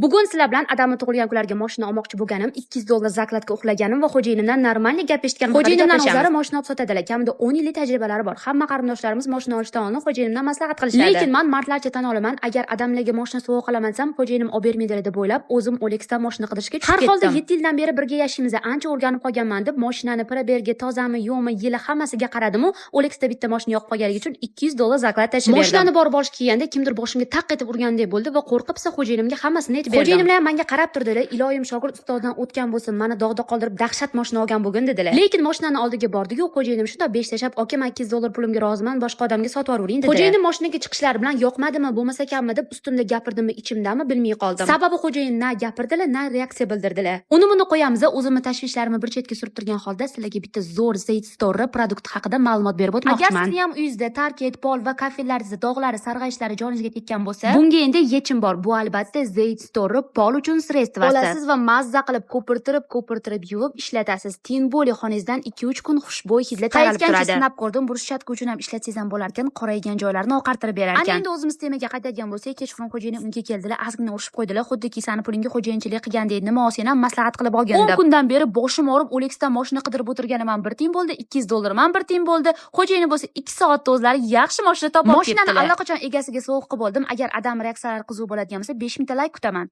Bugun sizlar bilan Adamni tug'ilgan kunlarga mashina olmoqchi bo'lganim, $200 zakladga uxlaganim va xo'jayinimdan normalniy gap eshitganim haqida gaplashamiz. Xo'jayinimdan o'zlari mashina olib sotadilar. Kamida 10 yillik tajribalari bor. Hamma qarindoshlarimiz mashina olishdan oldin xo'jayinimdan maslahat qilishadi. Lekin men martlarcha tan olaman, agar adamlarga mashina sovg'a qilaman desam, xo'jayinim olib bermaydi deb o'ylab, o'zim OLXdan mashina qidirishga tushib ketdim. Har holda 7 yildan beri birga yashaymiz, ancha o'rganib qolganman deb mashinani probergi, tozami, yo'qmi, yili hammasiga qaradim u OLXda bitta mashina yoqib qolganligi uchun $200 zaklad tashib berdim. Mashinani borib olish kelganda kimdir boshimga taq etib urgandek bo'ldi va qo'rqibsa xo'jayinimga hammasini aytib berdim. Xo'jayinimlar ham menga qarab turdilar, iloyim shogird ustozdan o'tgan bo'lsin, meni dog'da qoldirib dahshat mashina olgan bo'lgan dedilar. Lekin mashinani oldiga bordik-ku, xo'jayinim shunda 5 tashab, "Aka, men $200 pulimga roziman, boshqa odamga sotib yuboring" dedi. Xo'jayinim mashinaga chiqishlari bilan yoqmadimi, bo'lmasa kammi deb ustimda gapirdimmi, ichimdami bilmay qoldim. Sababi xo'jayin na gapirdilar, na reaksiya bildirdilar. Uni buni qo'yamiz, o'zimni tashvishlarimni bir chetga surib turgan holda sizlarga bitta zo'r Zayd Store produkti haqida ma'lumot berib o'tmoqchiman. Agar sizning ham uyingizda tarket, pol va kafellaringizda dog'lari, sarg'ayishlari joningizga tekkan bo'lsa, bunga endi yechim bor. Bu albatta Zayd Store pol uchun sredstva olasiz va mazza qilib ko'pirtirib yuvib ishlatasiz. Tin bo'li xonangizdan 2-3 kun xushbo'y hidlar taralib turadi. Sinab ko'rdim, bruschatka uchun ham ishlatsangiz ham bo'lar ekan, qoraygan joylarini oqartirib berar ekan. Endi o'zimiz temaga qaytadigan bo'lsak, kechqurun xo'jayinim unga keldilar, ozgina urishib qo'ydilar, xuddiki sani pulingga xo'jayinchilik qilgandek, nima olsang ham maslahat qilib olgan. 10 kundan beri boshim og'rib, OLXdan mashina qidirib o'tirganim ham 1 tiyin bo'ldi, $200 ham 1 tiyin bo'ldi. Xo'jayinim bo'lsa 2 soatda o'zlari yaxshi mashina topib olib ketdilar. Mashinani allaqachon egasiga sovg'a qilib oldim. Agar adam reaksiyalari qiziq bo'ladigan bo'lsa, 5 ming like kutaman.